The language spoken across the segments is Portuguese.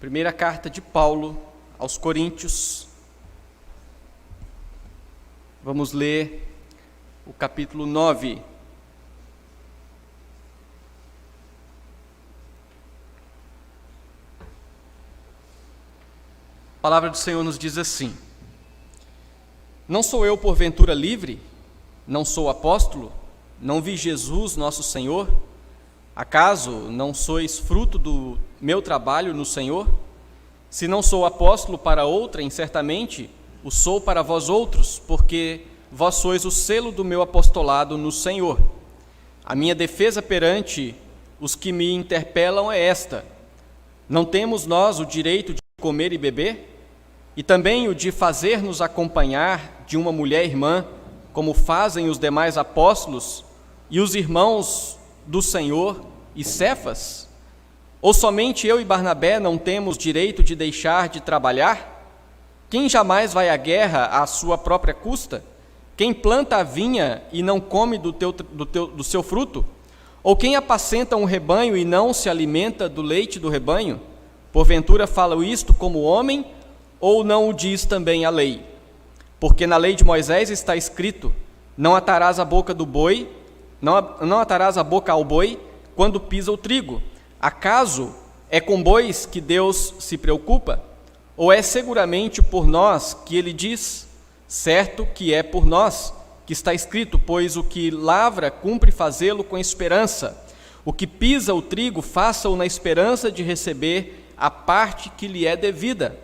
Primeira carta de Paulo aos Coríntios. Vamos ler o capítulo 9. A palavra do Senhor nos diz assim: Não sou eu porventura livre? Não sou apóstolo? Não vi Jesus nosso Senhor? Acaso não sois fruto do meu trabalho no Senhor? Se não sou apóstolo para outrem, certamente o sou para vós outros, porque vós sois o selo do meu apostolado no Senhor. A minha defesa perante os que me interpelam é esta: não temos nós o direito de comer e beber? E também o de fazer-nos acompanhar de uma mulher irmã, como fazem os demais apóstolos e os irmãos do Senhor e Cefas? Ou somente eu e Barnabé não temos direito de deixar de trabalhar? Quem jamais vai à guerra à sua própria custa? Quem planta a vinha e não come do seu fruto? Ou quem apacenta um rebanho e não se alimenta do leite do rebanho? Porventura falo isto como homem, ou não o diz também a lei? Porque na lei de Moisés está escrito: não atarás a boca do boi, não atarás a boca ao boi quando pisa o trigo. Acaso é com bois que Deus se preocupa? Ou é seguramente por nós que ele diz? Certo que é por nós que está escrito: pois o que lavra cumpre fazê-lo com esperança. O que pisa o trigo, faça-o na esperança de receber a parte que lhe é devida.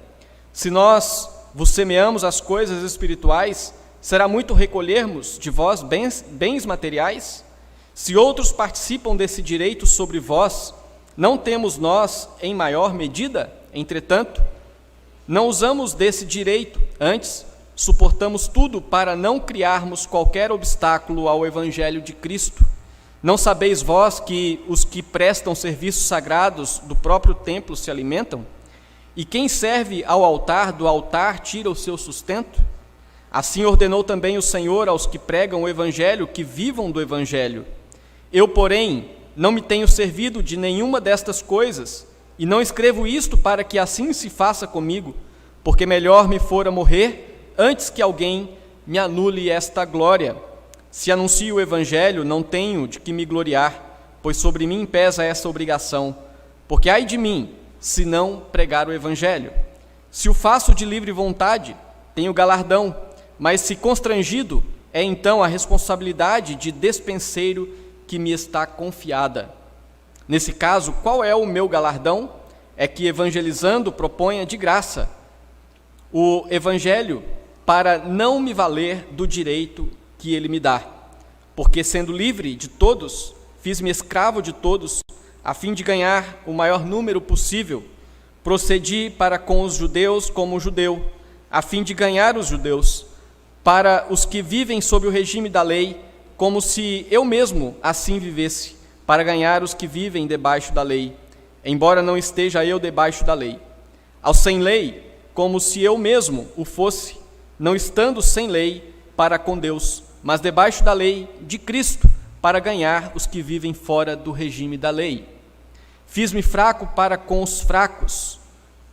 Se nós vos semeamos as coisas espirituais, será muito recolhermos de vós bens materiais? Se outros participam desse direito sobre vós, não temos nós em maior medida? Entretanto, não usamos desse direito, antes suportamos tudo para não criarmos qualquer obstáculo ao Evangelho de Cristo. Não sabeis vós que os que prestam serviços sagrados do próprio templo se alimentam? E quem serve ao altar, do altar tira o seu sustento? Assim ordenou também o Senhor aos que pregam o Evangelho que vivam do Evangelho. Eu, porém, não me tenho servido de nenhuma destas coisas, e não escrevo isto para que assim se faça comigo, porque melhor me fora morrer antes que alguém me anule esta glória. Se anuncio o Evangelho, não tenho de que me gloriar, pois sobre mim pesa essa obrigação, porque ai de mim, se não pregar o Evangelho. Se o faço de livre vontade, tenho galardão, mas se constrangido, é então a responsabilidade de despenseiro que me está confiada. Nesse caso, qual é o meu galardão? É que, evangelizando, proponha de graça o Evangelho para não me valer do direito que ele me dá. Porque, sendo livre de todos, fiz-me escravo de todos, a fim de ganhar o maior número possível. Procedi para com os judeus como judeu, a fim de ganhar os judeus. Para os que vivem sob o regime da lei, como se eu mesmo assim vivesse, para ganhar os que vivem debaixo da lei, embora não esteja eu debaixo da lei. Aos sem lei, como se eu mesmo o fosse, não estando sem lei para com Deus, mas debaixo da lei de Cristo, para ganhar os que vivem fora do regime da lei. Fiz-me fraco para com os fracos,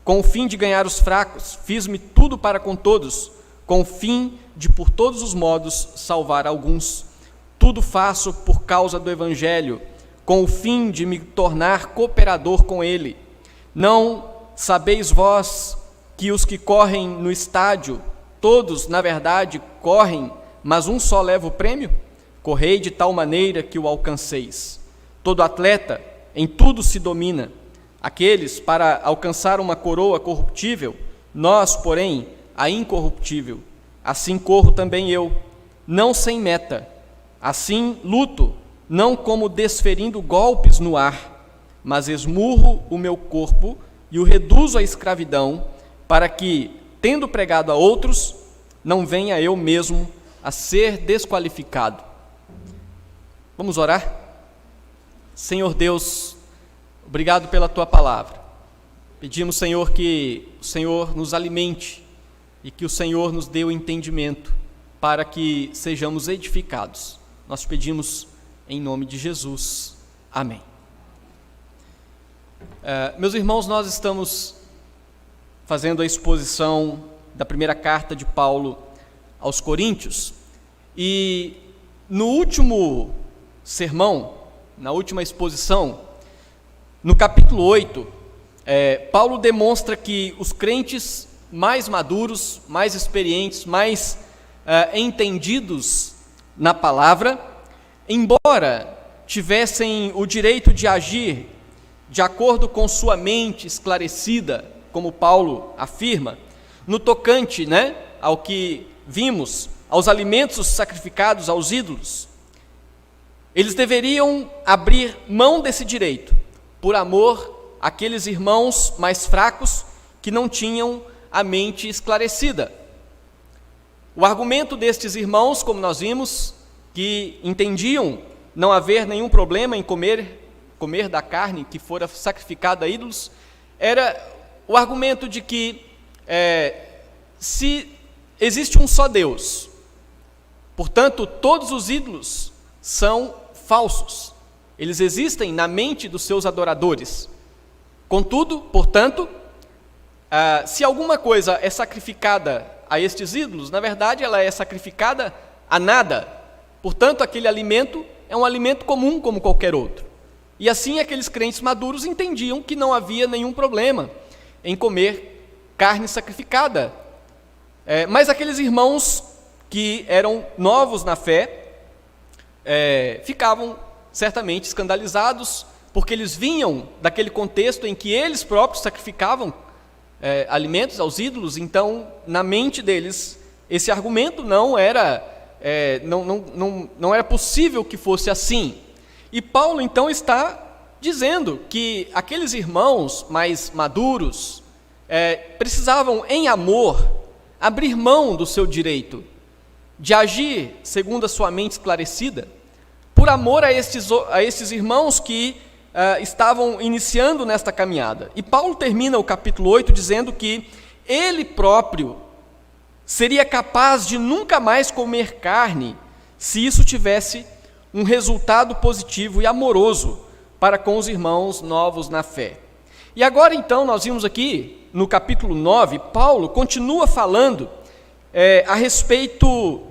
com o fim de ganhar os fracos. Fiz-me tudo para com todos, com o fim de por todos os modos salvar alguns. Tudo faço por causa do Evangelho, com o fim de me tornar cooperador com ele. Não sabeis vós que os que correm no estádio, todos, na verdade, correm, mas um só leva o prêmio? Correi de tal maneira que o alcanceis. Todo atleta em tudo se domina. Aqueles para alcançar uma coroa corruptível, nós, porém, a incorruptível. Assim corro também eu, não sem meta. Assim luto, não como desferindo golpes no ar, mas esmurro o meu corpo e o reduzo à escravidão, para que, tendo pregado a outros, não venha eu mesmo a ser desqualificado. Vamos orar? Senhor Deus, obrigado pela Tua palavra. Pedimos, Senhor, que o Senhor nos alimente e que o Senhor nos dê o entendimento para que sejamos edificados. Nós pedimos em nome de Jesus. Amém. Meus irmãos, nós estamos fazendo a exposição da primeira carta de Paulo aos Coríntios. E no último sermão, na última exposição, no capítulo 8, Paulo demonstra que os crentes mais maduros, mais experientes, mais entendidos na palavra, embora tivessem o direito de agir de acordo com sua mente esclarecida, como Paulo afirma, no tocante, ao que vimos, aos alimentos sacrificados aos ídolos, eles deveriam abrir mão desse direito, por amor àqueles irmãos mais fracos que não tinham a mente esclarecida. O argumento destes irmãos, como nós vimos, que entendiam não haver nenhum problema em comer da carne que fora sacrificada a ídolos, era o argumento de que se existe um só Deus, portanto, todos os ídolos são falsos. Eles existem na mente dos seus adoradores. Contudo, portanto, se alguma coisa é sacrificada a estes ídolos, na verdade ela é sacrificada a nada. Portanto, aquele alimento é um alimento comum como qualquer outro. E assim aqueles crentes maduros entendiam que não havia nenhum problema em comer carne sacrificada. Mas aqueles irmãos que eram novos na fé ficavam certamente escandalizados, porque eles vinham daquele contexto em que eles próprios sacrificavam alimentos aos ídolos. Então, na mente deles, esse argumento não era possível que fosse assim. E Paulo, então, está dizendo que aqueles irmãos mais maduros precisavam, em amor, abrir mão do seu direito de agir segundo a sua mente esclarecida, por amor a estes irmãos que estavam iniciando nesta caminhada. E Paulo termina o capítulo 8 dizendo que ele próprio seria capaz de nunca mais comer carne se isso tivesse um resultado positivo e amoroso para com os irmãos novos na fé. E agora então nós vimos aqui no capítulo 9, Paulo continua falando a respeito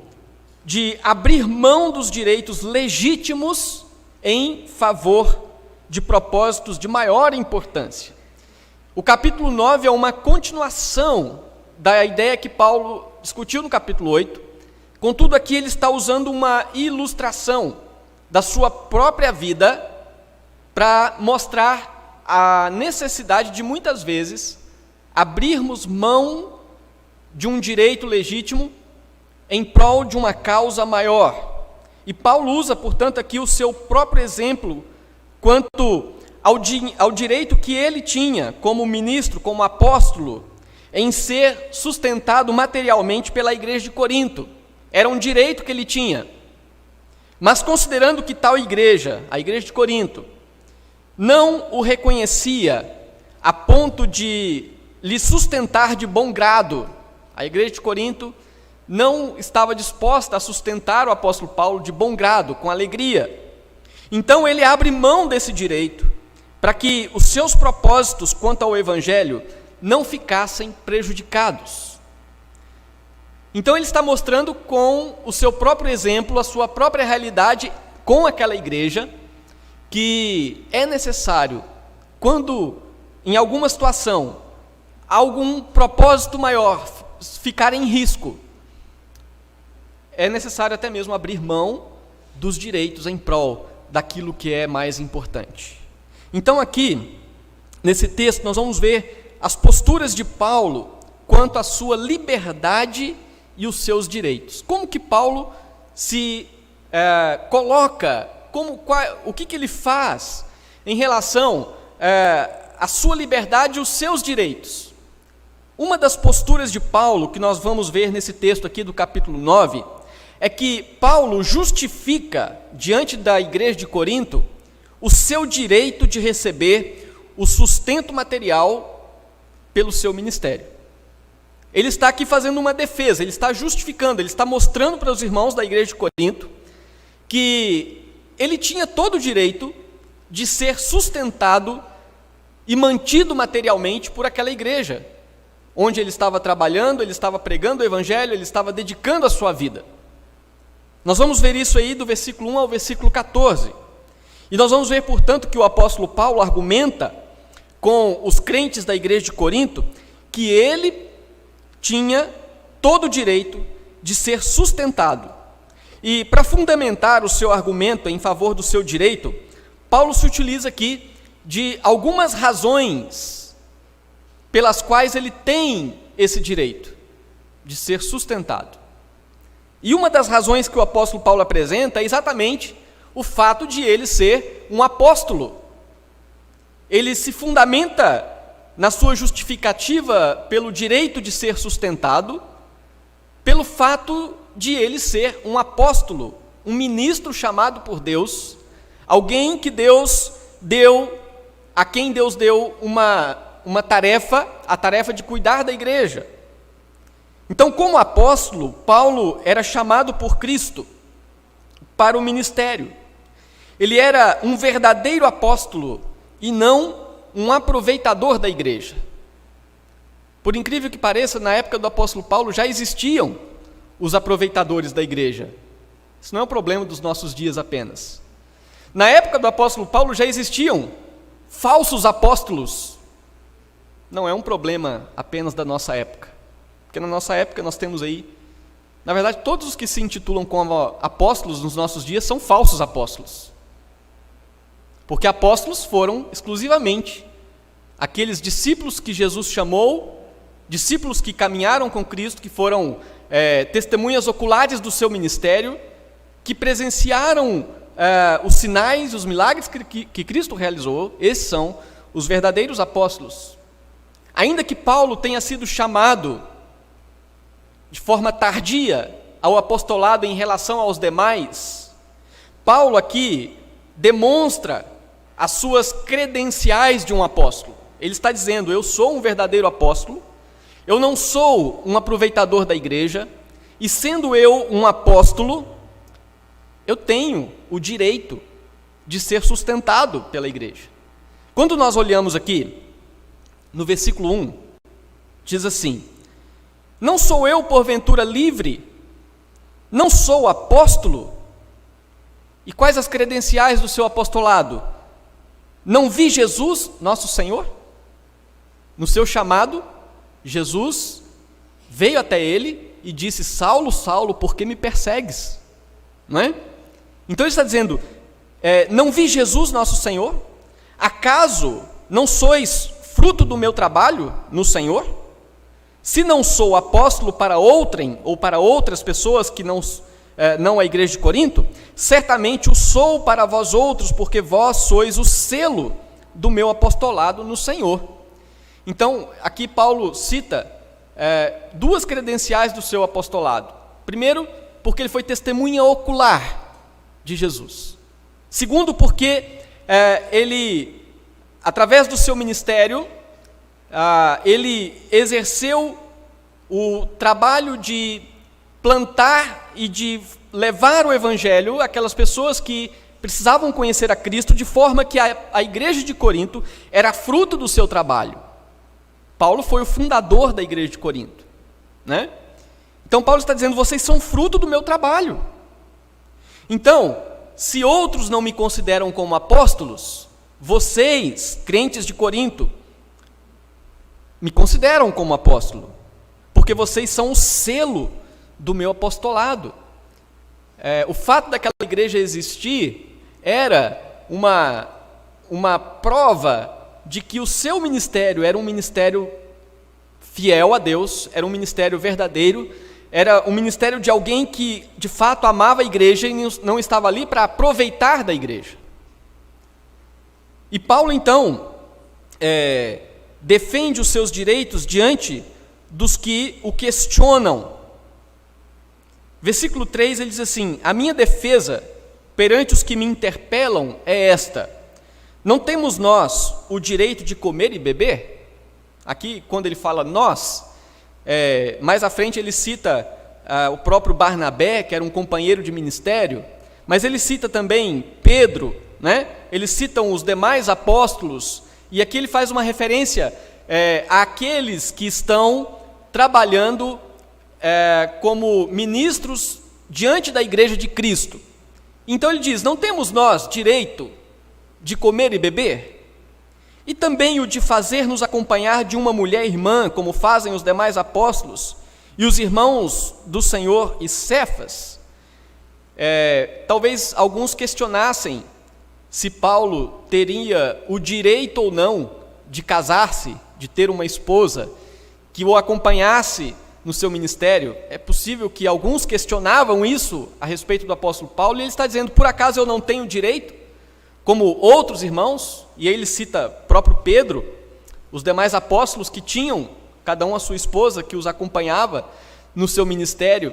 de abrir mão dos direitos legítimos em favor de propósitos de maior importância. O capítulo 9 é uma continuação da ideia que Paulo discutiu no capítulo 8, contudo aqui ele está usando uma ilustração da sua própria vida para mostrar a necessidade de muitas vezes abrirmos mão de um direito legítimo em prol de uma causa maior. E Paulo usa, portanto, aqui o seu próprio exemplo quanto ao direito que ele tinha como ministro, como apóstolo, em ser sustentado materialmente pela igreja de Corinto. Era um direito que ele tinha. Mas considerando que tal igreja, a igreja de Corinto, não o reconhecia a ponto de lhe sustentar de bom grado, a igreja de Corinto não estava disposta a sustentar o apóstolo Paulo de bom grado, com alegria. Então ele abre mão desse direito, para que os seus propósitos quanto ao evangelho não ficassem prejudicados. Então ele está mostrando com o seu próprio exemplo, a sua própria realidade com aquela igreja, que é necessário, quando em alguma situação, algum propósito maior ficar em risco, é necessário até mesmo abrir mão dos direitos em prol daquilo que é mais importante. Então aqui, nesse texto, nós vamos ver as posturas de Paulo quanto à sua liberdade e os seus direitos. Como que Paulo se coloca, o que ele faz em relação à sua liberdade e os seus direitos. Uma das posturas de Paulo, que nós vamos ver nesse texto aqui do capítulo 9, é que Paulo justifica, diante da igreja de Corinto, o seu direito de receber o sustento material pelo seu ministério. Ele está aqui fazendo uma defesa, ele está justificando, ele está mostrando para os irmãos da igreja de Corinto que ele tinha todo o direito de ser sustentado e mantido materialmente por aquela igreja. onde ele estava trabalhando, ele estava pregando o evangelho, ele estava dedicando a sua vida. Nós vamos ver isso aí do versículo 1 ao versículo 14. E nós vamos ver, portanto, que o apóstolo Paulo argumenta com os crentes da igreja de Corinto que ele tinha todo o direito de ser sustentado. E para fundamentar o seu argumento em favor do seu direito, Paulo se utiliza aqui de algumas razões pelas quais ele tem esse direito de ser sustentado. E uma das razões que o apóstolo Paulo apresenta é exatamente o fato de ele ser um apóstolo. Ele se fundamenta na sua justificativa pelo direito de ser sustentado, pelo fato de ele ser um apóstolo, um ministro chamado por Deus, alguém que Deus deu, a quem Deus deu uma tarefa, a tarefa de cuidar da igreja. Então, como apóstolo, Paulo era chamado por Cristo para o ministério. Ele era um verdadeiro apóstolo e não um aproveitador da igreja. Por incrível que pareça, na época do apóstolo Paulo já existiam os aproveitadores da igreja. Isso não é um problema dos nossos dias apenas. Na época do apóstolo Paulo já existiam falsos apóstolos. Não é um problema apenas da nossa época. Porque na nossa época nós temos aí, na verdade, todos os que se intitulam como apóstolos nos nossos dias são falsos apóstolos. Porque apóstolos foram exclusivamente aqueles discípulos que Jesus chamou, discípulos que caminharam com Cristo, que foram testemunhas oculares do seu ministério, que presenciaram os sinais, os milagres que Cristo realizou. Esses são os verdadeiros apóstolos. Ainda que Paulo tenha sido chamado de forma tardia ao apostolado em relação aos demais, Paulo aqui demonstra as suas credenciais de um apóstolo. Ele está dizendo: eu sou um verdadeiro apóstolo, eu não sou um aproveitador da igreja, e sendo eu um apóstolo, eu tenho o direito de ser sustentado pela igreja. Quando nós olhamos aqui, no versículo 1, diz assim: não sou eu porventura livre? Não sou apóstolo? E quais as credenciais do seu apostolado? Não vi Jesus, nosso Senhor? No seu chamado, Jesus veio até ele e disse: Saulo, Saulo, por que me persegues? Não é? Então ele está dizendo: não vi Jesus, nosso Senhor? Acaso não sois fruto do meu trabalho no Senhor? Se não sou apóstolo para outrem ou para outras pessoas que não a igreja de Corinto, certamente o sou para vós outros, porque vós sois o selo do meu apostolado no Senhor. Então, aqui Paulo cita duas credenciais do seu apostolado. Primeiro, porque ele foi testemunha ocular de Jesus. Segundo, porque ele, através do seu ministério, ele exerceu o trabalho de plantar e de levar o evangelho àquelas pessoas que precisavam conhecer a Cristo, de forma que a igreja de Corinto era fruto do seu trabalho. Paulo foi o fundador da igreja de Corinto, né? Então Paulo está dizendo: vocês são fruto do meu trabalho. Então, se outros não me consideram como apóstolos, vocês, crentes de Corinto, me consideram como apóstolo, porque vocês são o selo do meu apostolado. O fato daquela igreja existir era uma prova de que o seu ministério era um ministério fiel a Deus, era um ministério verdadeiro, era um ministério de alguém que de fato amava a igreja e não estava ali para aproveitar da igreja. E Paulo então defende os seus direitos diante dos que o questionam. Versículo 3, ele diz assim: a minha defesa perante os que me interpelam é esta: não temos nós o direito de comer e beber? Aqui, quando ele fala nós, mais à frente ele cita o próprio Barnabé, que era um companheiro de ministério, mas ele cita também Pedro, né? Eles citam os demais apóstolos, e aqui ele faz uma referência àqueles que estão trabalhando como ministros diante da igreja de Cristo. Então ele diz: não temos nós direito de comer e beber? E também o de fazer-nos acompanhar de uma mulher irmã, como fazem os demais apóstolos e os irmãos do Senhor e Cefas? Talvez alguns questionassem se Paulo teria o direito ou não de casar-se, de ter uma esposa que o acompanhasse no seu ministério. É possível que alguns questionavam isso a respeito do apóstolo Paulo, e ele está dizendo: por acaso eu não tenho direito, como outros irmãos? E aí ele cita próprio Pedro, os demais apóstolos que tinham cada um a sua esposa que os acompanhava no seu ministério.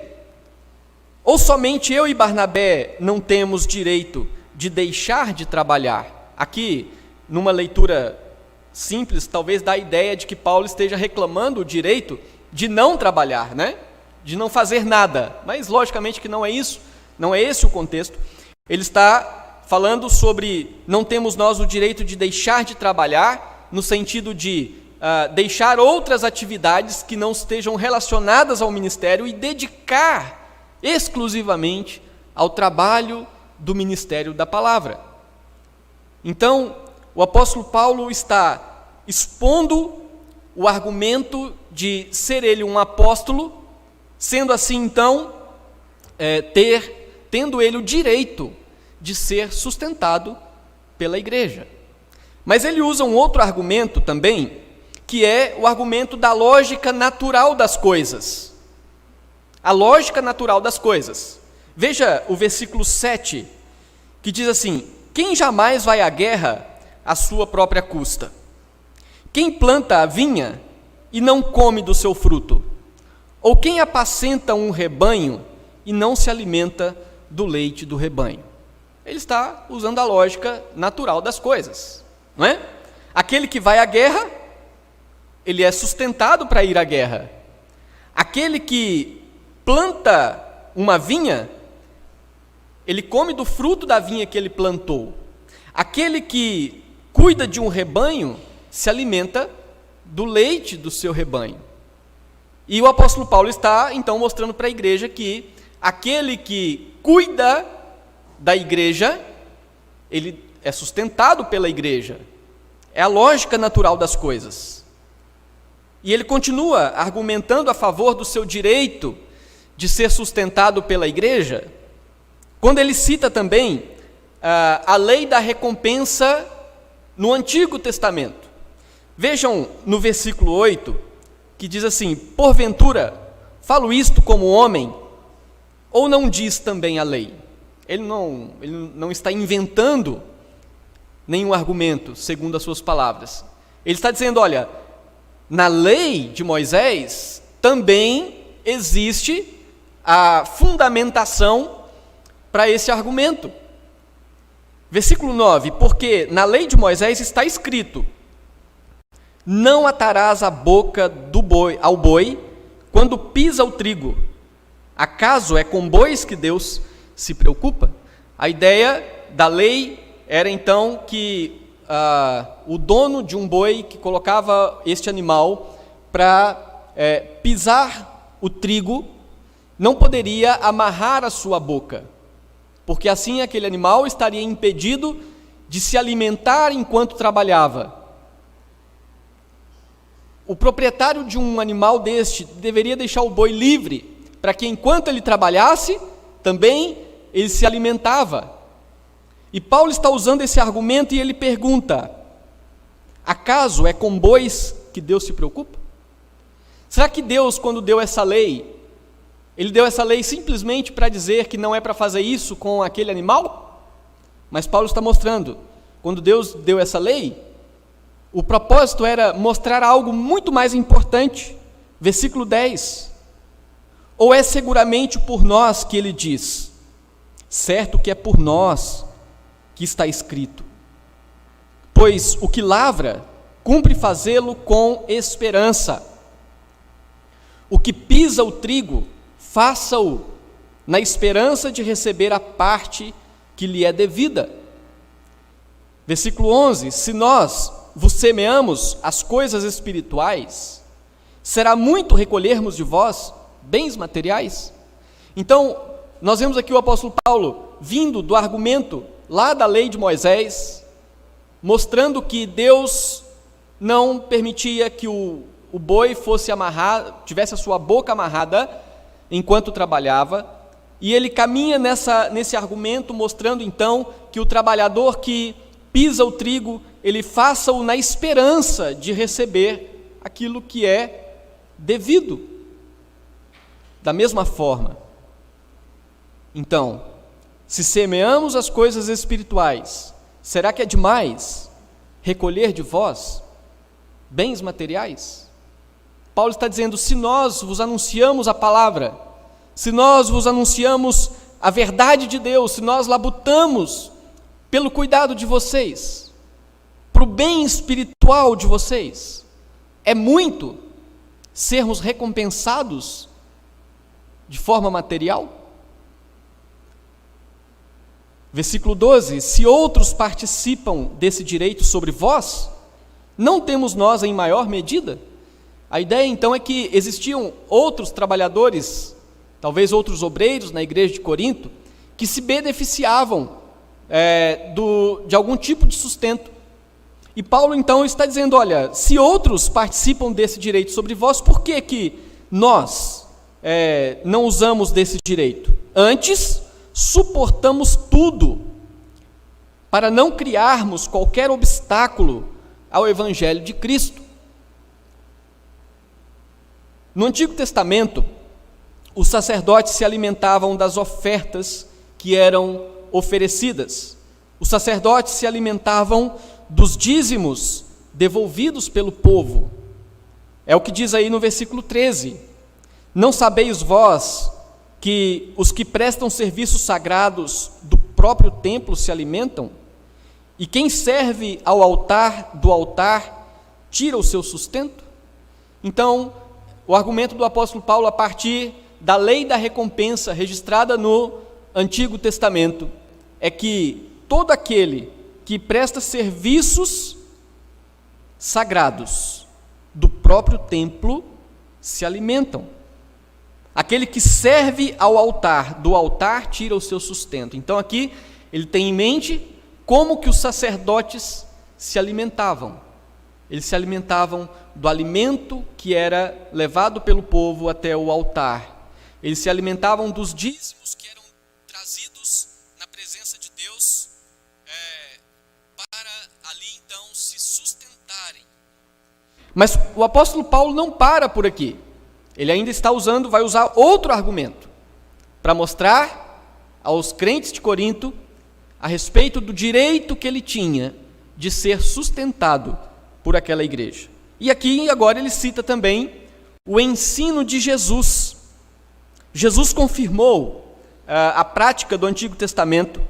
Ou somente eu e Barnabé não temos direito de deixar de trabalhar? Aqui, numa leitura simples, talvez dá a ideia de que Paulo esteja reclamando o direito de não trabalhar, de não fazer nada, mas logicamente que não é isso, não é esse o contexto. Ele está falando sobre não temos nós o direito de deixar de trabalhar, no sentido de deixar outras atividades que não estejam relacionadas ao ministério e dedicar exclusivamente ao trabalho do ministério da palavra. Então, o apóstolo Paulo está expondo o argumento de ser ele um apóstolo, sendo assim, então, tendo ele o direito de ser sustentado pela igreja. Mas ele usa um outro argumento também, que é o argumento da lógica natural das coisas. A lógica natural das coisas. Veja o versículo 7, que diz assim: quem jamais vai à guerra à sua própria custa? Quem planta a vinha e não come do seu fruto? Ou quem apacenta um rebanho e não se alimenta do leite do rebanho? Ele está usando a lógica natural das coisas, não é? Aquele que vai à guerra, ele é sustentado para ir à guerra. Aquele que planta uma vinha, ele come do fruto da vinha que ele plantou. Aquele que cuida de um rebanho se alimenta do leite do seu rebanho. E o apóstolo Paulo está então mostrando para a igreja que aquele que cuida da igreja, ele é sustentado pela igreja. É a lógica natural das coisas. E ele continua argumentando a favor do seu direito de ser sustentado pela igreja, quando ele cita também a lei da recompensa no Antigo Testamento. Vejam no versículo 8, que diz assim: porventura, falo isto como homem, ou não diz também a lei? Ele não está inventando nenhum argumento, segundo as suas palavras. Ele está dizendo: olha, na lei de Moisés também existe a fundamentação para esse argumento. Versículo 9: porque na lei de Moisés está escrito: não atarás a boca ao boi quando pisa o trigo. Acaso é com bois que Deus se preocupa? A ideia da lei era então que o dono de um boi que colocava este animal para pisar o trigo não poderia amarrar a sua boca, porque assim aquele animal estaria impedido de se alimentar enquanto trabalhava. O proprietário de um animal deste deveria deixar o boi livre, para que enquanto ele trabalhasse, também ele se alimentava. E Paulo está usando esse argumento e ele pergunta: acaso é com bois que Deus se preocupa? Será que Deus, quando deu essa lei, ele deu essa lei simplesmente para dizer que não é para fazer isso com aquele animal? Mas Paulo está mostrando, quando Deus deu essa lei, o propósito era mostrar algo muito mais importante. Versículo 10: ou é seguramente por nós que ele diz? Certo que é por nós que está escrito: pois o que lavra, cumpre fazê-lo com esperança. O que pisa o trigo, faça-o na esperança de receber a parte que lhe é devida. Versículo 11: se nós, vos semeamos as coisas espirituais, será muito recolhermos de vós bens materiais? Então, nós vemos aqui o apóstolo Paulo vindo do argumento lá da lei de Moisés, mostrando que Deus não permitia que o boi fosse amarrado, tivesse a sua boca amarrada enquanto trabalhava, e ele caminha nesse argumento, mostrando então que o trabalhador que pisa o trigo, ele faça-o na esperança de receber aquilo que é devido. Da mesma forma, então, se semeamos as coisas espirituais, será que é demais recolher de vós bens materiais? Paulo está dizendo, se nós vos anunciamos a palavra, se nós vos anunciamos a verdade de Deus, se nós labutamos pelo cuidado de vocês, para o bem espiritual de vocês, é muito sermos recompensados de forma material? Versículo 12, se outros participam desse direito sobre vós, não temos nós em maior medida? A ideia então é que existiam outros trabalhadores, talvez outros obreiros na igreja de Corinto, que se beneficiavam de algum tipo de sustento. E Paulo então está dizendo, olha, se outros participam desse direito sobre vós, por que que nós não usamos desse direito? Antes, suportamos tudo para não criarmos qualquer obstáculo ao Evangelho de Cristo. No Antigo Testamento, os sacerdotes se alimentavam das ofertas que eram oferecidas. Os sacerdotes se alimentavam dos dízimos devolvidos pelo povo. É o que diz aí no versículo 13. Não sabeis vós que os que prestam serviços sagrados do próprio templo se alimentam? E quem serve ao altar do altar tira o seu sustento? Então, o argumento do apóstolo Paulo a partir da lei da recompensa registrada no Antigo Testamento é que todo aquele que presta serviços sagrados do próprio templo se alimentam. Aquele que serve ao altar, do altar tira o seu sustento. Então aqui ele tem em mente como que os sacerdotes se alimentavam. Eles se alimentavam do alimento que era levado pelo povo até o altar. Eles se alimentavam dos dízimos que eram trazidos na presença de Deus para ali então se sustentarem. Mas o apóstolo Paulo não para por aqui. Ele ainda vai usar outro argumento para mostrar aos crentes de Corinto a respeito do direito que ele tinha de ser sustentado por aquela igreja. E aqui agora ele cita também o ensino de Jesus. Jesus confirmou a prática do Antigo Testamento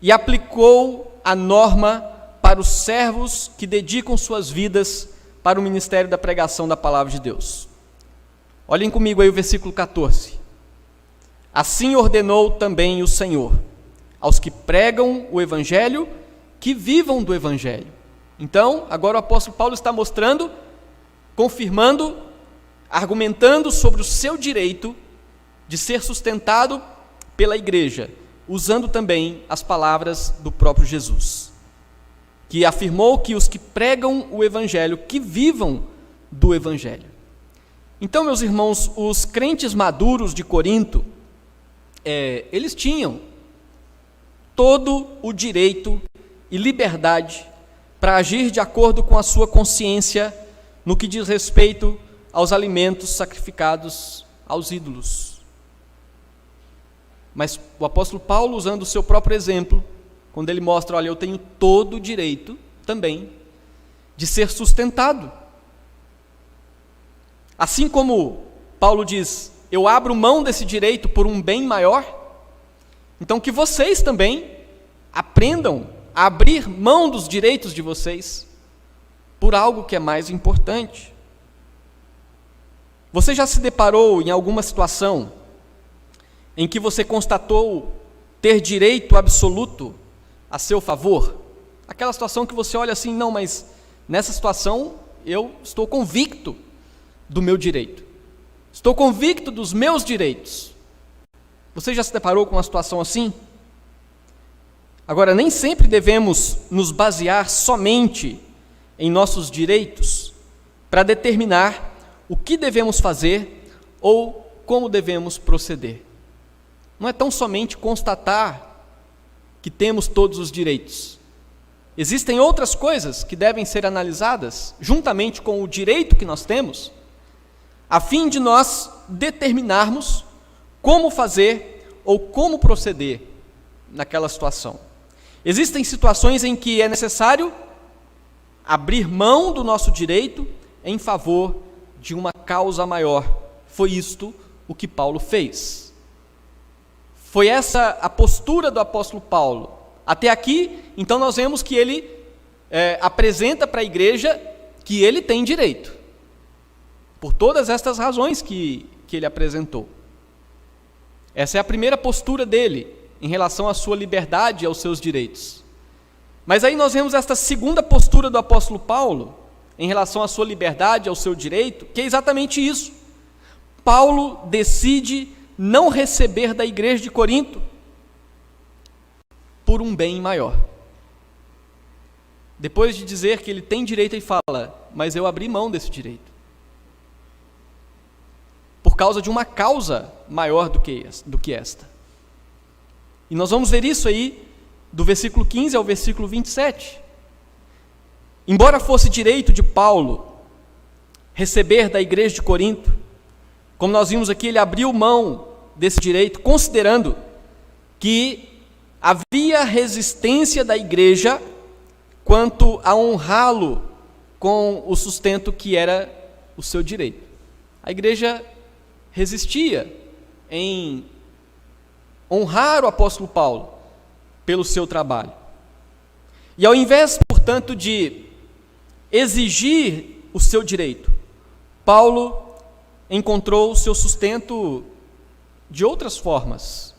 e aplicou a norma para os servos que dedicam suas vidas para o ministério da pregação da palavra de Deus. Olhem comigo aí o versículo 14. Assim ordenou também o Senhor aos que pregam o Evangelho, que vivam do Evangelho. Então, agora o apóstolo Paulo está mostrando, confirmando, argumentando sobre o seu direito de ser sustentado pela igreja, usando também as palavras do próprio Jesus, que afirmou que os que pregam o Evangelho, que vivam do Evangelho. Então, meus irmãos, os crentes maduros de Corinto, eles tinham todo o direito e liberdade para agir de acordo com a sua consciência no que diz respeito aos alimentos sacrificados aos ídolos. Mas o apóstolo Paulo, usando o seu próprio exemplo, quando ele mostra, olha, eu tenho todo o direito também de ser sustentado. Assim como Paulo diz, eu abro mão desse direito por um bem maior, então que vocês também aprendam a abrir mão dos direitos de vocês por algo que é mais importante. Você já se deparou em alguma situação em que você constatou ter direito absoluto a seu favor? Aquela situação que você olha assim, não, mas nessa situação eu estou convicto do meu direito. Estou convicto dos meus direitos. Você já se deparou com uma situação assim? Agora, nem sempre devemos nos basear somente em nossos direitos para determinar o que devemos fazer ou como devemos proceder. Não é tão somente constatar que temos todos os direitos. Existem outras coisas que devem ser analisadas juntamente com o direito que nós temos, a fim de nós determinarmos como fazer ou como proceder naquela situação. Existem situações em que é necessário abrir mão do nosso direito em favor de uma causa maior. Foi isto o que Paulo fez. Foi essa a postura do apóstolo Paulo. Até aqui, então, nós vemos que ele apresenta para a igreja que ele tem direito, por todas estas razões que ele apresentou. Essa é a primeira postura dele, em relação à sua liberdade e aos seus direitos. Mas aí nós vemos esta segunda postura do apóstolo Paulo, em relação à sua liberdade, ao seu direito, que é exatamente isso. Paulo decide não receber da igreja de Corinto por um bem maior. Depois de dizer que ele tem direito, ele fala, mas eu abri mão desse direito, por causa de uma causa maior do que esta. E nós vamos ver isso aí, do versículo 15 ao versículo 27. Embora fosse direito de Paulo receber da igreja de Corinto, como nós vimos aqui, ele abriu mão desse direito, considerando que havia resistência da igreja quanto a honrá-lo com o sustento que era o seu direito. A igreja resistia em honrar o apóstolo Paulo pelo seu trabalho. E ao invés, portanto, de exigir o seu direito, Paulo encontrou o seu sustento de outras formas.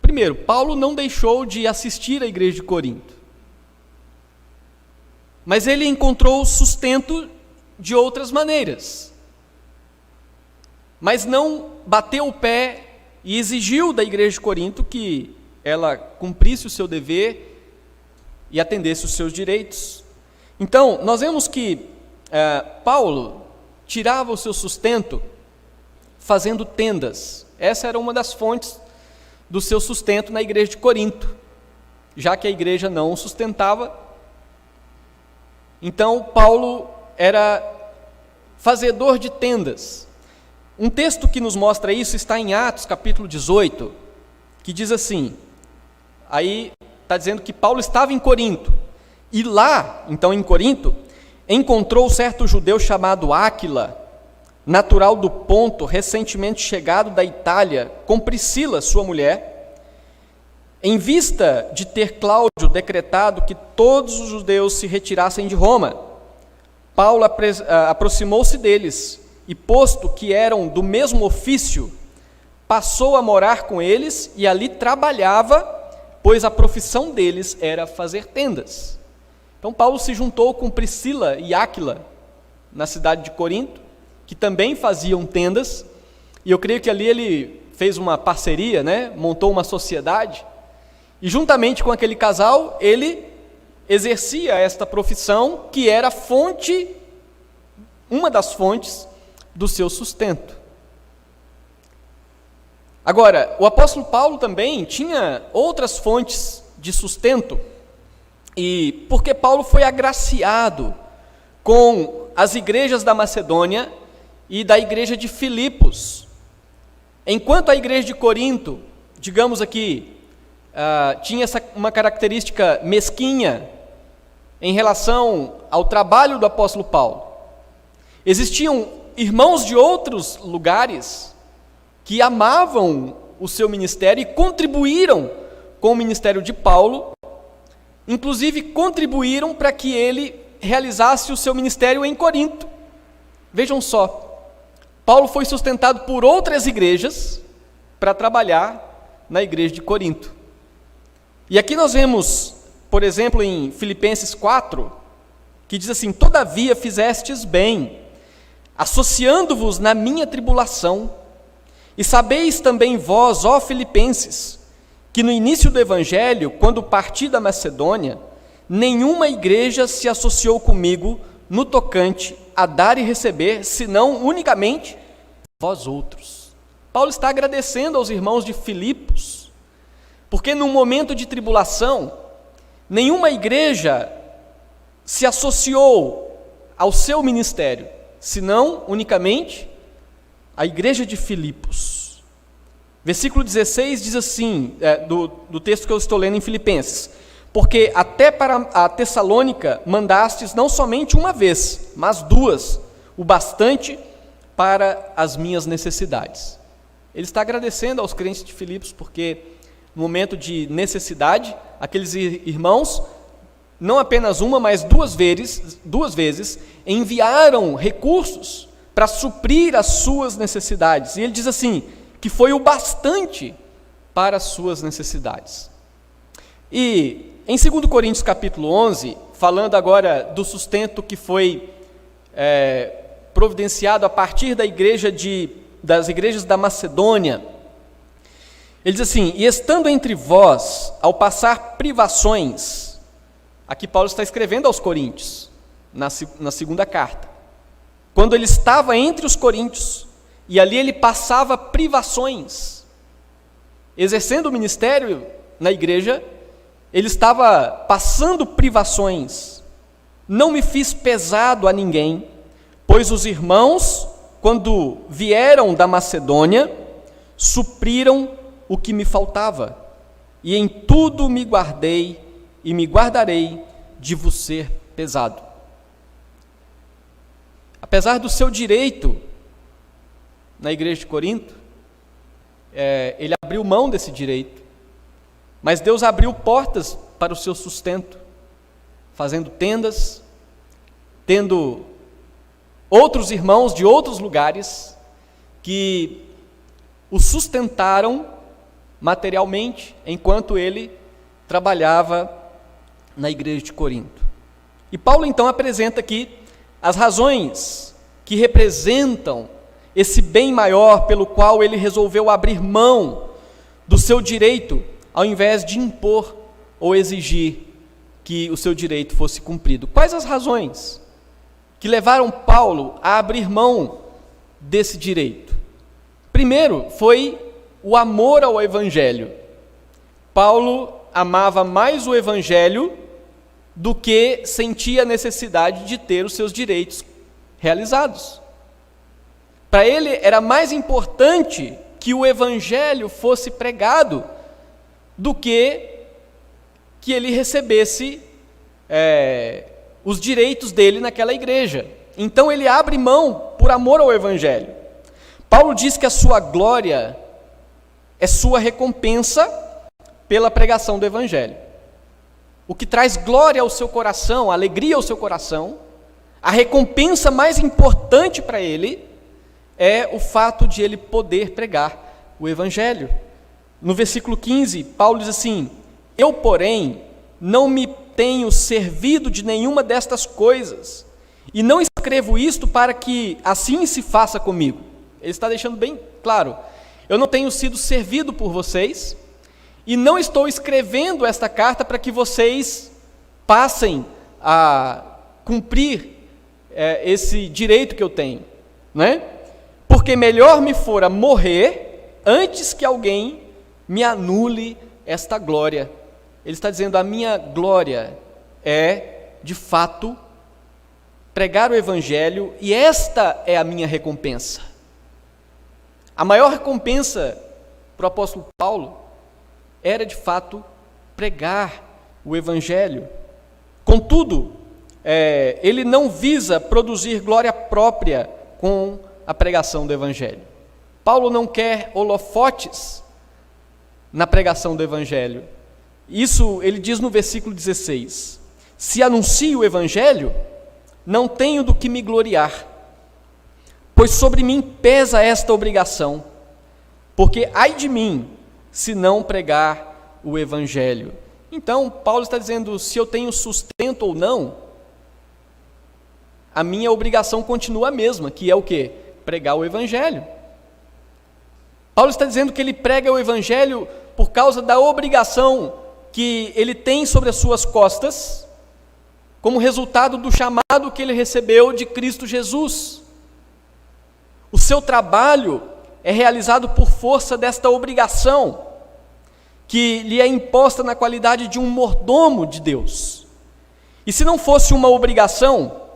Primeiro, Paulo não deixou de assistir à igreja de Corinto, mas ele encontrou sustento de outras maneiras. Mas não bateu o pé e exigiu da igreja de Corinto que ela cumprisse o seu dever e atendesse os seus direitos. Então, nós vemos que Paulo tirava o seu sustento fazendo tendas. Essa era uma das fontes do seu sustento na igreja de Corinto, já que a igreja não o sustentava. Então, Paulo era fazedor de tendas. Um texto que nos mostra isso está em Atos, capítulo 18, que diz assim, aí está dizendo que Paulo estava em Corinto, e lá, então em Corinto, encontrou certo judeu chamado Áquila, natural do Ponto, recentemente chegado da Itália, com Priscila, sua mulher. Em vista de ter Cláudio decretado que todos os judeus se retirassem de Roma, Paulo aproximou-se deles e, posto que eram do mesmo ofício, passou a morar com eles e ali trabalhava, pois a profissão deles era fazer tendas. Então Paulo se juntou com Priscila e Áquila na cidade de Corinto, que também faziam tendas, e eu creio que ali ele fez uma parceria, montou uma sociedade, e juntamente com aquele casal, ele exercia esta profissão, que era uma das fontes do seu sustento. Agora, o apóstolo Paulo também tinha outras fontes de sustento, e porque Paulo foi agraciado com as igrejas da Macedônia e da igreja de Filipos. Enquanto a igreja de Corinto, digamos aqui, tinha uma característica mesquinha em relação ao trabalho do apóstolo Paulo, existiam irmãos de outros lugares que amavam o seu ministério e contribuíram com o ministério de Paulo, inclusive contribuíram para que ele realizasse o seu ministério em Corinto. Vejam só, Paulo foi sustentado por outras igrejas para trabalhar na igreja de Corinto. E aqui nós vemos, por exemplo, em Filipenses 4, que diz assim: todavia fizestes bem, associando-vos na minha tribulação. E sabeis também vós, ó Filipenses, que no início do Evangelho, quando parti da Macedônia, nenhuma igreja se associou comigo no tocante a dar e receber, senão unicamente vós outros. Paulo está agradecendo aos irmãos de Filipos, porque num momento de tribulação, nenhuma igreja se associou ao seu ministério, senão unicamente a igreja de Filipos. Versículo 16 diz assim, do texto que eu estou lendo em Filipenses: porque até para a Tessalônica mandastes não somente uma vez, mas duas, o bastante para as minhas necessidades. Ele está agradecendo aos crentes de Filipos, porque no momento de necessidade, aqueles irmãos, não apenas uma, mas duas vezes, enviaram recursos para suprir as suas necessidades. E ele diz assim, que foi o bastante para as suas necessidades. E em 2 Coríntios capítulo 11, falando agora do sustento que foi providenciado a partir das igrejas da Macedônia, ele diz assim: e estando entre vós, ao passar privações, aqui Paulo está escrevendo aos Coríntios, na segunda carta, quando ele estava entre os coríntios, e ali ele passava privações, exercendo o ministério na igreja, ele estava passando privações. Não me fiz pesado a ninguém, pois os irmãos, quando vieram da Macedônia, supriram o que me faltava, e em tudo me guardei e me guardarei de vos ser pesado. Apesar do seu direito na igreja de Corinto, ele abriu mão desse direito, mas Deus abriu portas para o seu sustento, fazendo tendas, tendo outros irmãos de outros lugares que o sustentaram materialmente, enquanto ele trabalhava na igreja de Corinto. E Paulo então apresenta aqui as razões que representam esse bem maior pelo qual ele resolveu abrir mão do seu direito, ao invés de impor ou exigir que o seu direito fosse cumprido. Quais as razões que levaram Paulo a abrir mão desse direito? Primeiro, foi o amor ao Evangelho. Paulo amava mais o Evangelho do que sentia a necessidade de ter os seus direitos realizados. Para ele era mais importante que o Evangelho fosse pregado do que ele recebesse os direitos dele naquela igreja. Então ele abre mão por amor ao Evangelho. Paulo diz que a sua glória é sua recompensa pela pregação do Evangelho. O que traz glória ao seu coração, alegria ao seu coração, a recompensa mais importante para ele é o fato de ele poder pregar o Evangelho. No versículo 15, Paulo diz assim: eu, porém, não me tenho servido de nenhuma destas coisas, e não escrevo isto para que assim se faça comigo. Ele está deixando bem claro: eu não tenho sido servido por vocês, e não estou escrevendo esta carta para que vocês passem a cumprir esse direito que eu tenho, né? Porque melhor me fora morrer antes que alguém me anule esta glória. Ele está dizendo: a minha glória é, de fato, pregar o Evangelho, e esta é a minha recompensa. A maior recompensa para o apóstolo Paulo era, de fato, pregar o Evangelho. Contudo, ele não visa produzir glória própria com a pregação do Evangelho. Paulo não quer holofotes na pregação do Evangelho. Isso ele diz no versículo 16: se anuncio o Evangelho, não tenho do que me gloriar, pois sobre mim pesa esta obrigação, porque ai de mim, se não pregar o Evangelho. Então, Paulo está dizendo: se eu tenho sustento ou não, a minha obrigação continua a mesma, que é o quê? Pregar o Evangelho. Paulo está dizendo que ele prega o Evangelho por causa da obrigação que ele tem sobre as suas costas, como resultado do chamado que ele recebeu de Cristo Jesus. O seu trabalho é realizado por força desta obrigação, que lhe é imposta na qualidade de um mordomo de Deus. E se não fosse uma obrigação,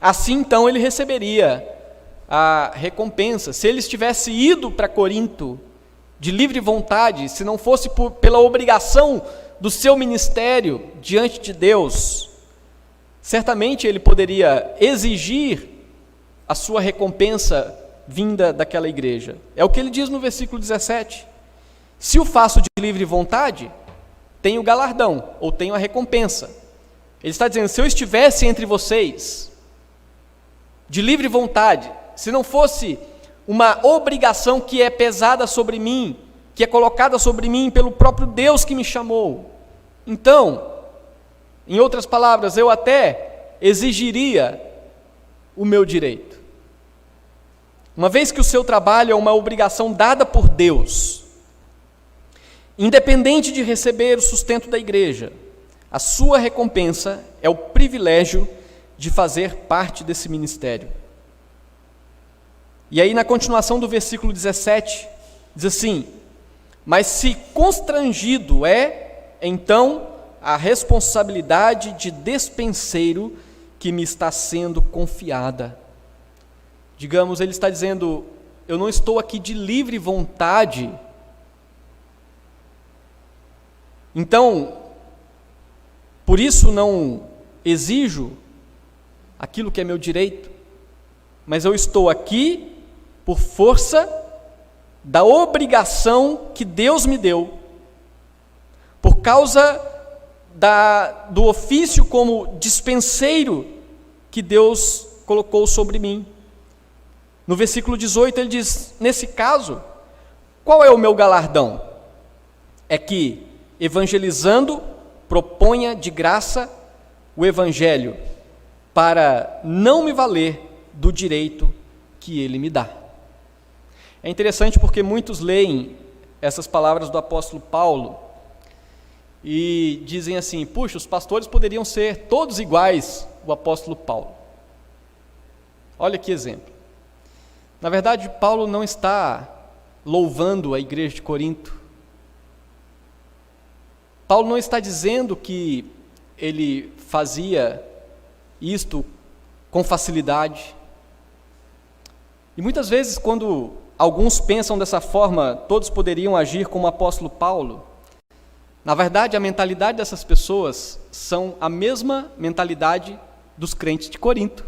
assim então ele receberia a recompensa. Se ele estivesse ido para Corinto de livre vontade, se não fosse pela obrigação do seu ministério diante de Deus, certamente ele poderia exigir a sua recompensa vinda daquela igreja. É o que ele diz no versículo 17. Se o faço de livre vontade, tenho galardão, ou tenho a recompensa. Ele está dizendo, se eu estivesse entre vocês, de livre vontade, se não fosse uma obrigação que é pesada sobre mim, que é colocada sobre mim pelo próprio Deus que me chamou, então, em outras palavras, eu até exigiria o meu direito. Uma vez que o seu trabalho é uma obrigação dada por Deus, independente de receber o sustento da igreja, a sua recompensa é o privilégio de fazer parte desse ministério. E aí, na continuação do versículo 17, diz assim: mas se constrangido é, então, a responsabilidade de despenseiro que me está sendo confiada. Digamos, ele está dizendo, eu não estou aqui de livre vontade, então, por isso não exijo aquilo que é meu direito, mas eu estou aqui por força da obrigação que Deus me deu, por causa do ofício como dispenseiro que Deus colocou sobre mim. No versículo 18 ele diz, nesse caso, qual é o meu galardão? É que, evangelizando, proponha de graça o evangelho, para não me valer do direito que ele me dá. É interessante porque muitos leem essas palavras do apóstolo Paulo e dizem assim, puxa, os pastores poderiam ser todos iguais ao apóstolo Paulo. Olha que exemplo. Na verdade, Paulo não está louvando a igreja de Corinto. Paulo não está dizendo que ele fazia isto com facilidade. E muitas vezes, quando alguns pensam dessa forma, todos poderiam agir como o apóstolo Paulo. Na verdade, a mentalidade dessas pessoas são a mesma mentalidade dos crentes de Corinto.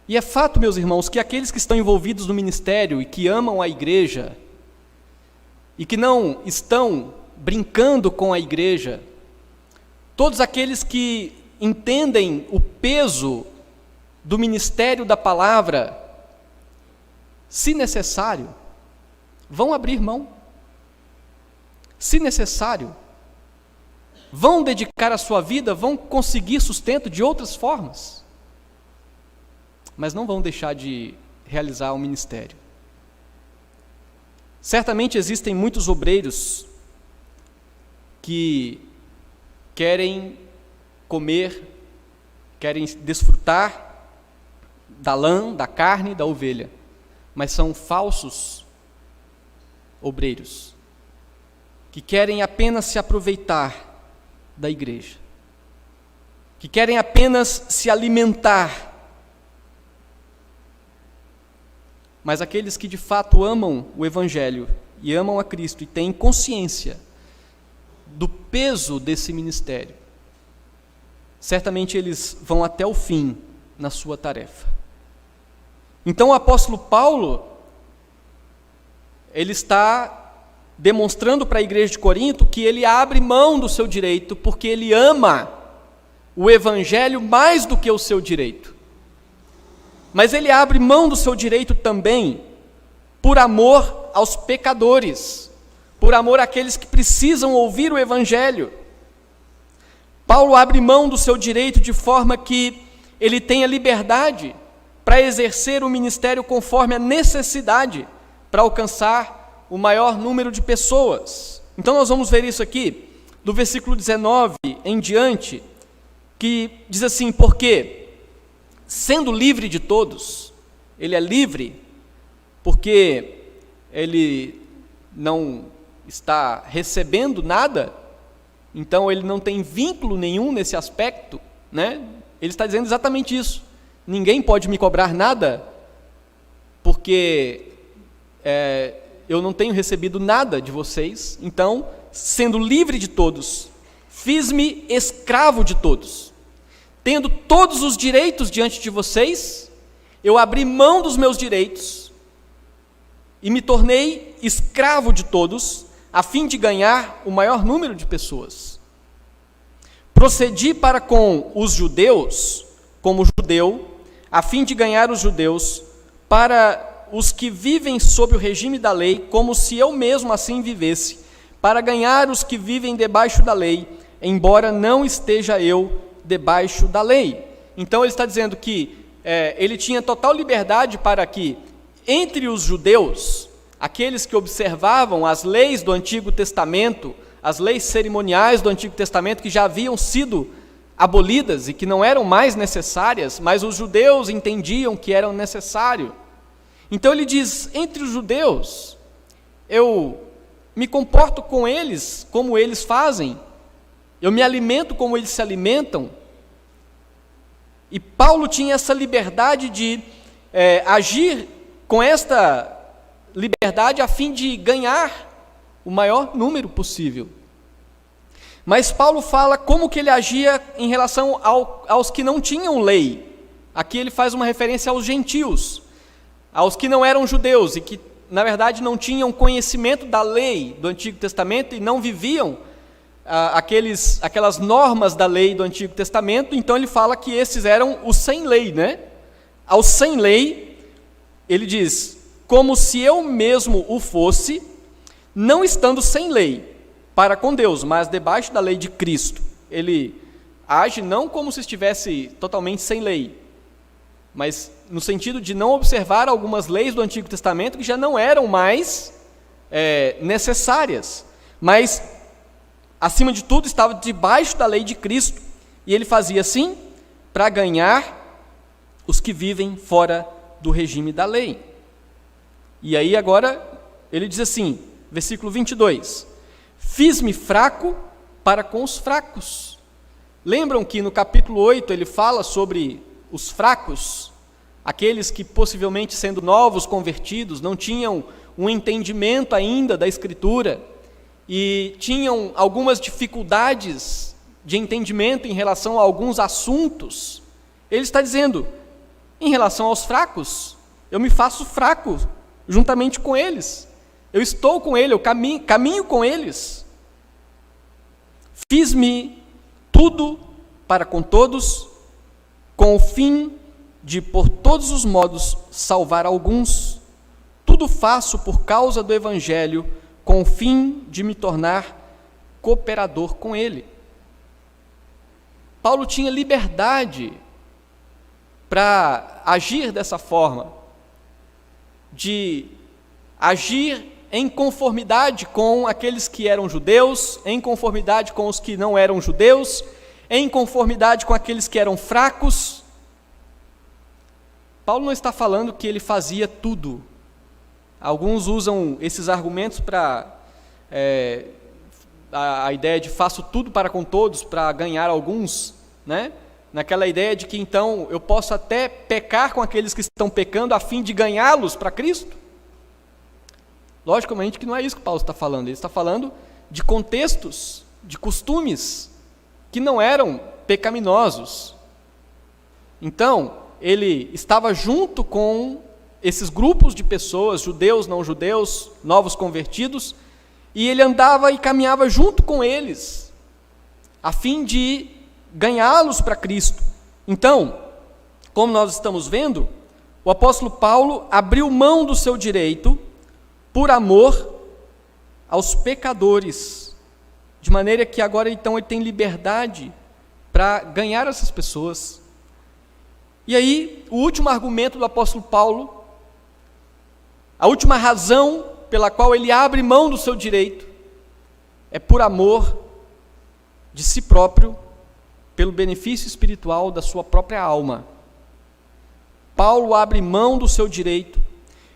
E é fato, meus irmãos, que aqueles que estão envolvidos no ministério e que amam a igreja e que não estão brincando com a igreja, todos aqueles que entendem o peso do ministério da palavra, se necessário, vão abrir mão. Se necessário, vão dedicar a sua vida, vão conseguir sustento de outras formas, mas não vão deixar de realizar o ministério. Certamente existem muitos obreiros que querem comer, querem desfrutar da lã, da carne, da ovelha, mas são falsos obreiros, que querem apenas se aproveitar da igreja, que querem apenas se alimentar. Mas aqueles que de fato amam o Evangelho e amam a Cristo e têm consciência do peso desse ministério, certamente eles vão até o fim na sua tarefa. Então o apóstolo Paulo, ele está demonstrando para a igreja de Corinto que ele abre mão do seu direito porque ele ama o Evangelho mais do que o seu direito. Mas ele abre mão do seu direito também por amor aos pecadores, por amor àqueles que precisam ouvir o Evangelho. Paulo abre mão do seu direito de forma que ele tenha liberdade para exercer o ministério conforme a necessidade, para alcançar o maior número de pessoas. Então nós vamos ver isso aqui, do versículo 19 em diante, que diz assim: porque, sendo livre de todos, ele é livre porque ele não está recebendo nada, então ele não tem vínculo nenhum nesse aspecto, né? Ele está dizendo exatamente isso: ninguém pode me cobrar nada, porque eu não tenho recebido nada de vocês. Então, sendo livre de todos, fiz-me escravo de todos. Tendo todos os direitos diante de vocês, eu abri mão dos meus direitos e me tornei escravo de todos, a fim de ganhar o maior número de pessoas. Procedi para com os judeus, como judeu, a fim de ganhar os judeus, para os que vivem sob o regime da lei, como se eu mesmo assim vivesse, para ganhar os que vivem debaixo da lei, embora não esteja eu debaixo da lei. Então ele está dizendo que ele tinha total liberdade para que, entre os judeus, aqueles que observavam as leis do Antigo Testamento, as leis cerimoniais do Antigo Testamento, que já haviam sido abolidas e que não eram mais necessárias, mas os judeus entendiam que eram necessárias. Então ele diz: entre os judeus, eu me comporto com eles como eles fazem, eu me alimento como eles se alimentam. E Paulo tinha essa liberdade de agir com esta liberdade a fim de ganhar o maior número possível. Mas Paulo fala como que ele agia em relação aos que não tinham lei. Aqui ele faz uma referência aos gentios, aos que não eram judeus e que, na verdade, não tinham conhecimento da lei do Antigo Testamento e não viviam aquelas normas da lei do Antigo Testamento. Então ele fala que esses eram os sem lei, né? Aos sem lei, ele diz: como se eu mesmo o fosse, não estando sem lei para com Deus, mas debaixo da lei de Cristo. Ele age não como se estivesse totalmente sem lei, mas no sentido de não observar algumas leis do Antigo Testamento que já não eram mais necessárias, mas, acima de tudo, estava debaixo da lei de Cristo, e ele fazia assim para ganhar os que vivem fora do regime da lei. E aí agora ele diz assim, versículo 22, fiz-me fraco para com os fracos. Lembram que no capítulo 8 ele fala sobre os fracos, aqueles que possivelmente, sendo novos convertidos, não tinham um entendimento ainda da Escritura e tinham algumas dificuldades de entendimento em relação a alguns assuntos. Ele está dizendo, em relação aos fracos, eu me faço fraco juntamente com eles. Eu estou com ele, eu caminho com eles. Fiz-me tudo para com todos, com o fim de, por todos os modos, salvar alguns. Tudo faço por causa do Evangelho, com o fim de me tornar cooperador com ele. Paulo tinha liberdade para agir dessa forma, de agir em conformidade com aqueles que eram judeus, em conformidade com os que não eram judeus, em conformidade com aqueles que eram fracos. Paulo não está falando que ele fazia tudo. Alguns usam esses argumentos para a ideia de faço tudo para com todos, para ganhar alguns, né? Naquela ideia de que então eu posso até pecar com aqueles que estão pecando a fim de ganhá-los para Cristo. Logicamente que não é isso que Paulo está falando. Ele está falando de contextos, de costumes que não eram pecaminosos. Então, ele estava junto com esses grupos de pessoas, judeus, não judeus, novos convertidos, e ele andava e caminhava junto com eles, a fim de ganhá-los para Cristo. Então, como nós estamos vendo, o apóstolo Paulo abriu mão do seu direito por amor aos pecadores, de maneira que agora então ele tem liberdade para ganhar essas pessoas. E aí, o último argumento do apóstolo Paulo, a última razão pela qual ele abre mão do seu direito, é por amor de si próprio, pelo benefício espiritual da sua própria alma. Paulo abre mão do seu direito,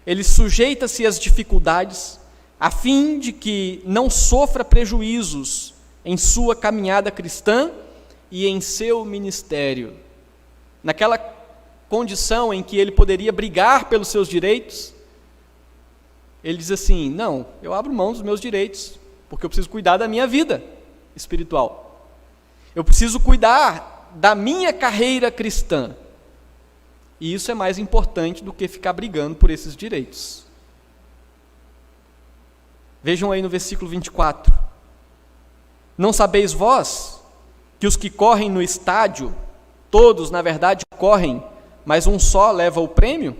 ele sujeita-se às dificuldades, a fim de que não sofra prejuízos em sua caminhada cristã e em seu ministério. Naquela condição em que ele poderia brigar pelos seus direitos, ele diz assim: não, eu abro mão dos meus direitos, porque eu preciso cuidar da minha vida espiritual. Eu preciso cuidar da minha carreira cristã. E isso é mais importante do que ficar brigando por esses direitos. Vejam aí no versículo 24. Não sabeis vós que os que correm no estádio, todos na verdade correm, mas um só leva o prêmio?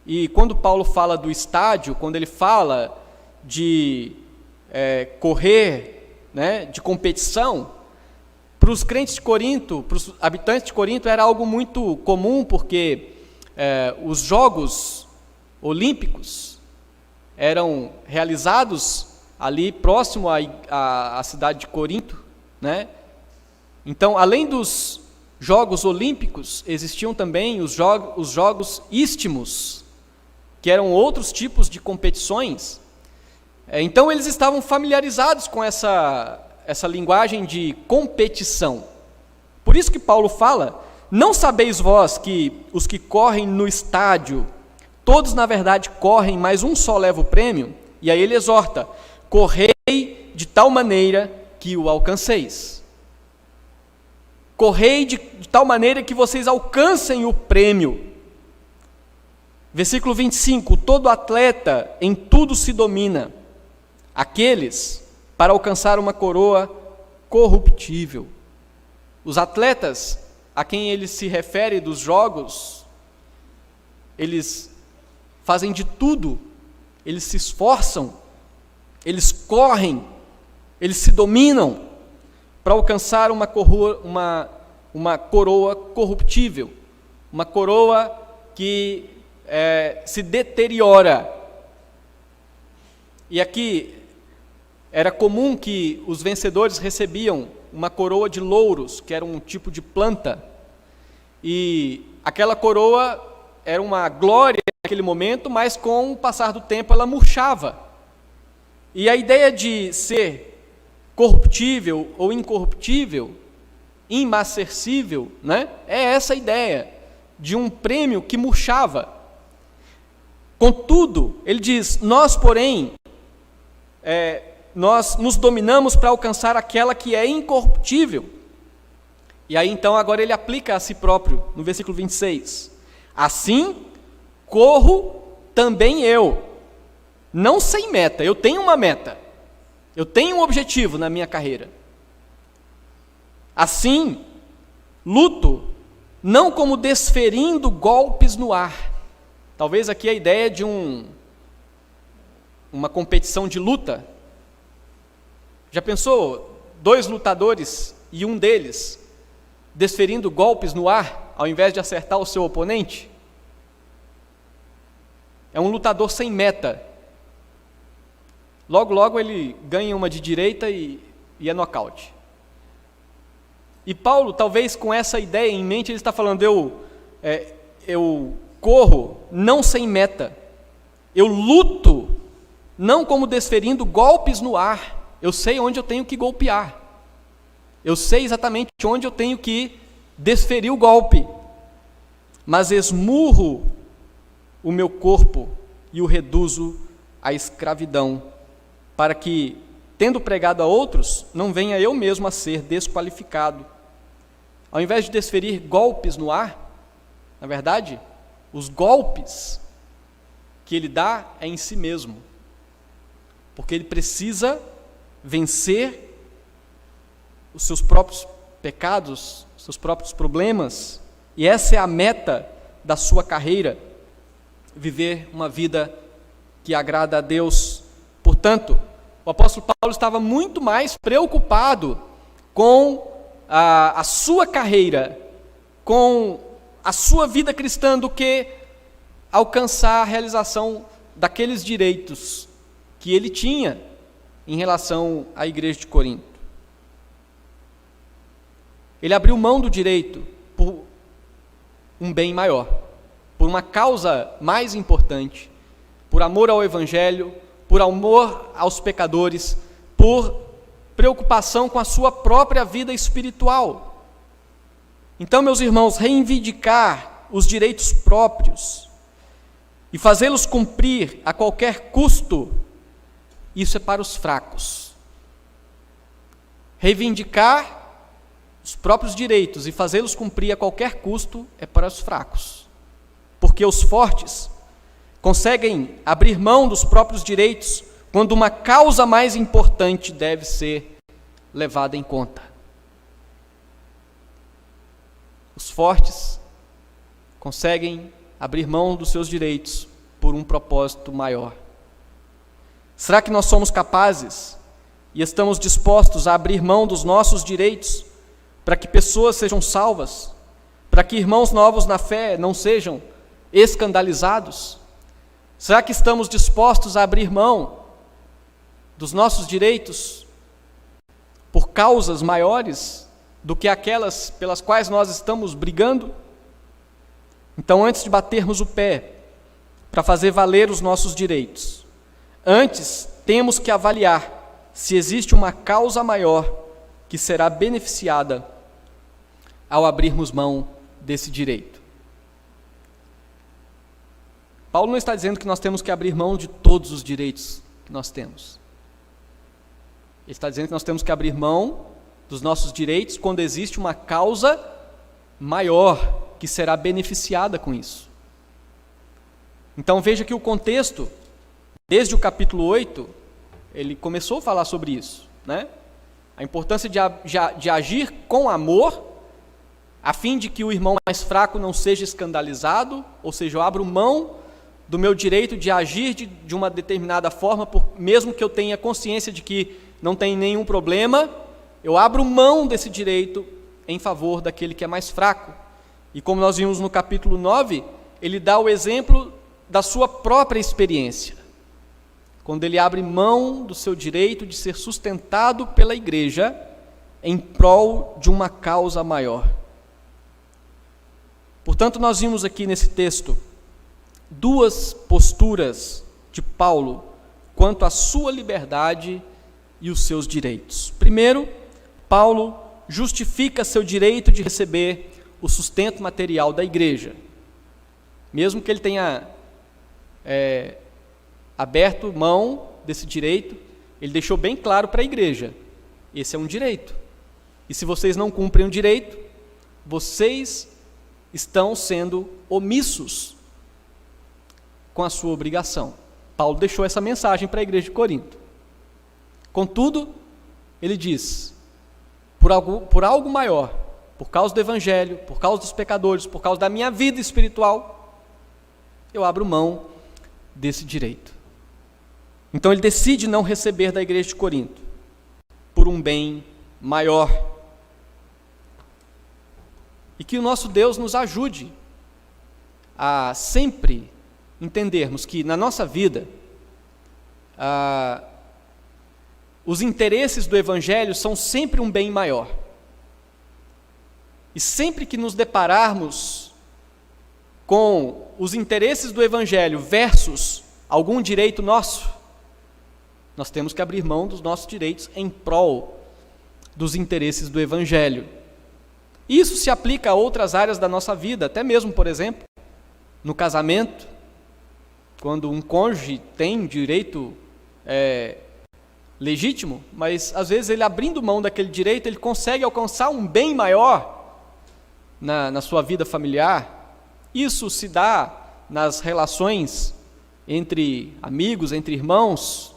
E quando Paulo fala do estádio, quando ele fala de correr, né, de competição, para os crentes de Corinto, para os habitantes de Corinto, era algo muito comum, porque os Jogos Olímpicos eram realizados ali próximo à cidade de Corinto, né? Então, além dos Jogos Olímpicos, existiam também os Jogos Istmos, que eram outros tipos de competições. Então, eles estavam familiarizados com essa linguagem de competição. Por isso que Paulo fala: não sabeis vós que os que correm no estádio, todos na verdade correm, mas um só leva o prêmio? E aí ele exorta: correi de tal maneira que o alcanceis. Correi de tal maneira que vocês alcancem o prêmio. Versículo 25: todo atleta em tudo se domina, aqueles para alcançar uma coroa corruptível. Os atletas a quem ele se refere dos jogos, eles fazem de tudo, eles se esforçam, eles correm, eles se dominam para alcançar uma coroa corruptível, uma coroa que se deteriora. E aqui era comum que os vencedores recebiam uma coroa de louros, que era um tipo de planta, e aquela coroa era uma glória naquele momento, mas com o passar do tempo ela murchava. E a ideia de ser corruptível ou incorruptível, imarcessível, né? É essa ideia de um prêmio que murchava. Contudo, ele diz: nós, porém, nós nos dominamos para alcançar aquela que é incorruptível. E aí então agora ele aplica a si próprio, no versículo 26. Assim, corro também eu, não sem meta. Eu tenho uma meta, eu tenho um objetivo na minha carreira. Assim, luto, não como desferindo golpes no ar. Talvez aqui a ideia de uma competição de luta. Já pensou 2 lutadores e um deles desferindo golpes no ar, ao invés de acertar o seu oponente? É um lutador sem meta. Logo, logo ele ganha uma de direita e é nocaute. E Paulo, talvez com essa ideia em mente, ele está falando: eu corro não sem meta, eu luto não como desferindo golpes no ar. Eu sei onde eu tenho que golpear, eu sei exatamente onde eu tenho que desferir o golpe, mas esmurro o meu corpo e o reduzo à escravidão, para que, tendo pregado a outros, não venha eu mesmo a ser desqualificado. Ao invés de desferir golpes no ar, na verdade, os golpes que ele dá é em si mesmo, porque ele precisa vencer os seus próprios pecados, os seus próprios problemas, e essa é a meta da sua carreira: viver uma vida que agrada a Deus. Portanto, o apóstolo Paulo estava muito mais preocupado com a sua carreira, com a sua vida cristã, do que alcançar a realização daqueles direitos que ele tinha em relação à igreja de Corinto. Ele abriu mão do direito por um bem maior, por uma causa mais importante, por amor ao Evangelho, por amor aos pecadores, por preocupação com a sua própria vida espiritual. Então, meus irmãos, reivindicar os direitos próprios e fazê-los cumprir a qualquer custo, isso é para os fracos. Reivindicar os próprios direitos e fazê-los cumprir a qualquer custo é para os fracos. Porque os fortes conseguem abrir mão dos próprios direitos quando uma causa mais importante deve ser levada em conta. Os fortes conseguem abrir mão dos seus direitos por um propósito maior. Será que nós somos capazes e estamos dispostos a abrir mão dos nossos direitos para que pessoas sejam salvas, para que irmãos novos na fé não sejam escandalizados? Será que estamos dispostos a abrir mão dos nossos direitos por causas maiores do que aquelas pelas quais nós estamos brigando? Então, antes de batermos o pé para fazer valer os nossos direitos, antes temos que avaliar se existe uma causa maior que será beneficiada ao abrirmos mão desse direito. Paulo não está dizendo que nós temos que abrir mão de todos os direitos que nós temos. Ele está dizendo que nós temos que abrir mão dos nossos direitos quando existe uma causa maior que será beneficiada com isso. Então veja que o contexto, desde o capítulo 8, ele começou a falar sobre isso, né? A importância de agir com amor, a fim de que o irmão mais fraco não seja escandalizado, ou seja, eu abro mão do meu direito de agir de uma determinada forma, mesmo que eu tenha consciência de que não tem nenhum problema, eu abro mão desse direito em favor daquele que é mais fraco. E como nós vimos no capítulo 9, ele dá o exemplo da sua própria experiência, quando ele abre mão do seu direito de ser sustentado pela igreja em prol de uma causa maior. Portanto, nós vimos aqui nesse texto duas posturas de Paulo quanto à sua liberdade e os seus direitos. Primeiro, Paulo justifica seu direito de receber o sustento material da igreja, mesmo que ele tenha aberto mão desse direito, ele deixou bem claro para a igreja: esse é um direito, e se vocês não cumprem o direito, vocês estão sendo omissos com a sua obrigação. Paulo deixou essa mensagem para a igreja de Corinto. Contudo, ele diz: por algo maior, por causa do Evangelho, por causa dos pecadores, por causa da minha vida espiritual, eu abro mão desse direito. Então ele decide não receber da igreja de Corinto, por um bem maior. E que o nosso Deus nos ajude a sempre entendermos que na nossa vida, os interesses do Evangelho são sempre um bem maior. E sempre que nos depararmos com os interesses do Evangelho versus algum direito nosso, nós temos que abrir mão dos nossos direitos em prol dos interesses do Evangelho. Isso se aplica a outras áreas da nossa vida, até mesmo, por exemplo, no casamento, quando um cônjuge tem direito legítimo, mas às vezes ele abrindo mão daquele direito, ele consegue alcançar um bem maior na sua vida familiar. Isso se dá nas relações entre amigos, entre irmãos,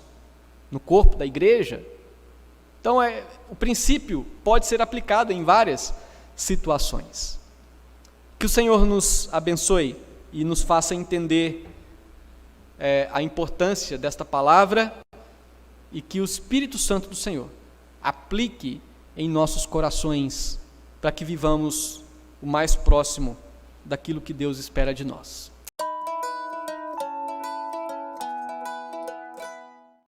no corpo da igreja. Então, o princípio pode ser aplicado em várias situações. Que o Senhor nos abençoe e nos faça entender a importância desta palavra, e que o Espírito Santo do Senhor aplique em nossos corações para que vivamos o mais próximo daquilo que Deus espera de nós.